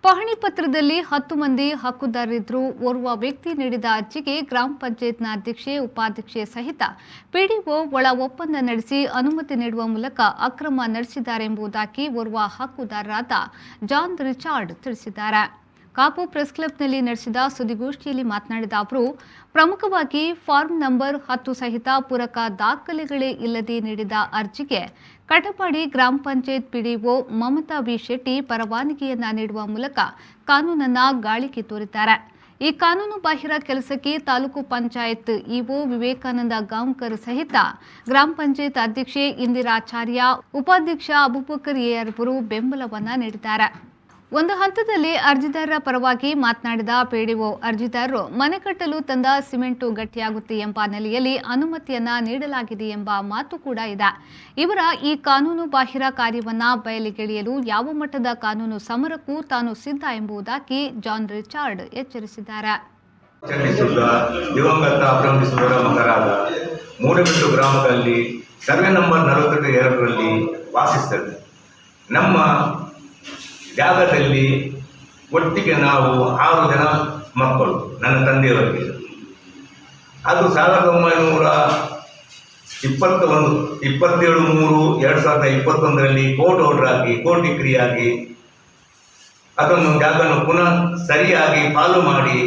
ಪಹಣಿ ಪತ್ರದಲ್ಲಿ 10 ಮಂದಿ ಹಕ್ಕುದಾರರಿದ್ದರು. ಓರ್ವ ವ್ಯಕ್ತಿ ನೀಡಿದ ಅರ್ಜಿಗೆ ಗ್ರಾಮ ಪಂಚಾಯತ್ನ ಅಧ್ಯಕ್ಷೆ, ಉಪಾಧ್ಯಕ್ಷೆ ಸಹಿತ ಪಿಡಿಒ ಒಳ ಒಪ್ಪಂದ ನಡೆಸಿ ಅನುಮತಿ ನೀಡುವ ಮೂಲಕ ಅಕ್ರಮ ನಡೆಸಿದ್ದಾರೆಂಬುದಾಗಿ ಓರ್ವ ಹಕ್ಕುದಾರರಾದ ಜಾನ್ ರಿಚಾರ್ಡ್ ತಿಳಿಸಿದ್ದಾರೆ. ಕಾಪು ಪ್ರೆಸ್ ಕ್ಲಬ್ನಲ್ಲಿ ನಡೆಸಿದ ಸುದ್ದಿಗೋಷ್ಠಿಯಲ್ಲಿ ಮಾತನಾಡಿದ ಅವರು, ಪ್ರಮುಖವಾಗಿ ಫಾರ್ಮ್ ನಂಬರ್ 10 ಸಹಿತ ಪೂರಕ ದಾಖಲೆಗಳೇ ಇಲ್ಲದೆ ನೀಡಿದ ಅರ್ಜಿಗೆ ಕಟಪಾಡಿ ಗ್ರಾಮ ಪಂಚಾಯತ್ ಪಿಡಿಒ ಮಮತಾ ಬಿ ಶೆಟ್ಟಿ ಪರವಾನಗಿಯನ್ನ ನೀಡುವ ಮೂಲಕ ಕಾನೂನನ್ನ ಗಾಳಿಗೆ ತೋರಿದ್ದಾರೆ. ಈ ಕಾನೂನು ಬಾಹಿರ ಕೆಲಸಕ್ಕೆ ತಾಲೂಕು ಪಂಚಾಯತ್ ಇಒ ವಿವೇಕಾನಂದ ಗಾಂವ್ಕರ್ ಸಹಿತ ಗ್ರಾಮ ಪಂಚಾಯತ್ ಅಧ್ಯಕ್ಷೆ ಇಂದಿರಾಚಾರ್ಯ, ಉಪಾಧ್ಯಕ್ಷ ಅಬುಬಕರ್ ಎಆರ್ ಅವರು ಬೆಂಬಲವನ್ನ ನೀಡಿದ್ದಾರೆ. ಒಂದು ಹಂತದಲ್ಲಿ ಅರ್ಜಿದಾರರ ಪರವಾಗಿ ಮಾತನಾಡಿದ ಪಿಡಿಒ, ಅರ್ಜಿದಾರರು ಮನೆ ಕಟ್ಟಲು ತಂದ ಸಿಮೆಂಟು ಗಟ್ಟಿಯಾಗುತ್ತೆ ಎಂಬ ನೆಲೆಯಲ್ಲಿ ಅನುಮತಿಯನ್ನ ನೀಡಲಾಗಿದೆ ಎಂಬ ಮಾತು ಕೂಡ ಇದೆ. ಇವರ ಈ ಕಾನೂನು ಬಾಹಿರ ಕಾರ್ಯವನ್ನ ಬಯಲಿಗೆಳೆಯಲು ಯಾವ ಮಟ್ಟದ ಕಾನೂನು ಸಮರಕ್ಕೂ ತಾನು ಸಿದ್ಧ ಎಂಬುದಾಗಿ ಜಾನ್ ರಿಚಾರ್ಡ್ ಎಚ್ಚರಿಸಿದ್ದಾರೆ. ದಿವಂಗತ ಅಬ್ರಹ್ಮೀಶ್ವರ ಮಗರಾದ ಮೂಡಬಿಟ್ಟು ಗ್ರಾಮದಲ್ಲಿ ಸರ್ವೆ ನಂಬರ್ 42ರಲ್ಲಿ ವಾಸಿಸುತ್ತದೆ. ನಮ್ಮ ಜಾಗದಲ್ಲಿ ಒಟ್ಟಿಗೆ ನಾವು 6 ಜನ ಮಕ್ಕಳು, ನನ್ನ ತಂದೆಯವರಿಗೆ. ಅದು 27/3/2021ರಲ್ಲಿ ಕೋರ್ಟ್ ಆರ್ಡರ್ ಆಗಿ, ಕೋರ್ಟ್ ಡಿಗ್ರಿ ಆಗಿ ಅದನ್ನು ಜಾಗವನ್ನು ಪುನಃ ಸರಿಯಾಗಿ ಫಾಲೋ ಮಾಡಿ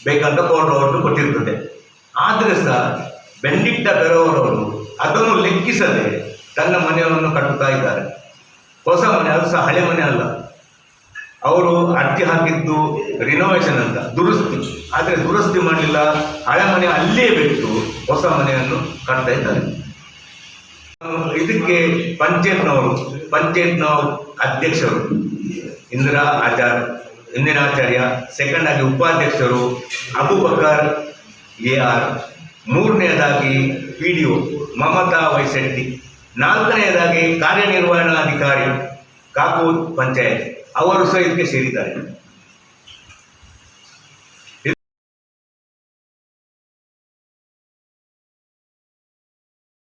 ಬೇಕಂತ ಕೋರ್ಟ್ ಆರ್ಡರ್ ಕೊಟ್ಟಿರ್ತದೆ. ಆದರೆ ಸಹ ಬೆಂಡಿಕ್ಟ ಬೆರವರವರು ಅದನ್ನು ಲೆಕ್ಕಿಸದೆ ತನ್ನ ಮನೆಯನ್ನು ಕಟ್ಟುತ್ತಾ ಇದ್ದಾರೆ. ಹೊಸ ಮನೆ, ಅದು ಸಹ ಹಳೆ ಮನೆ ಅಲ್ಲ. ಅವರು ಅರ್ಜಿ ಹಾಕಿದ್ದು ರಿನೋವೇಷನ್ ಅಂತ, ದುರಸ್ತಿ. ಆದರೆ ದುರಸ್ತಿ ಮಾಡಲಿಲ್ಲ, ಹಳೆ ಮನೆ ಅಲ್ಲೇ ಬಿಟ್ಟು ಹೊಸ ಮನೆಯನ್ನು ಕಟ್ತಾ ಇದ್ದಾರೆ. ಇದಕ್ಕೆ ಪಂಚಾಯತ್ನ ಅಧ್ಯಕ್ಷರು ಇಂದಿರಾಚಾರ್ಯ, ಸೆಕೆಂಡ್ ಆಗಿ ಉಪಾಧ್ಯಕ್ಷರು ಅಬುಬಕರ್ ಎಆರ್, ಮೂರನೆಯದಾಗಿ ಪಿಡಿಒ ಮಮತಾ ವೈ ಶೆಟ್ಟಿ, ನಾಲ್ಕನೆಯದಾಗಿ ಕಾರ್ಯನಿರ್ವಹಣಾಧಿಕಾರಿ ಕಾಪು ಪಂಚಾಯತ್ ಅವರು ಸಹ ಇದಕ್ಕೆ ಸೇರಿದ್ದಾರೆ.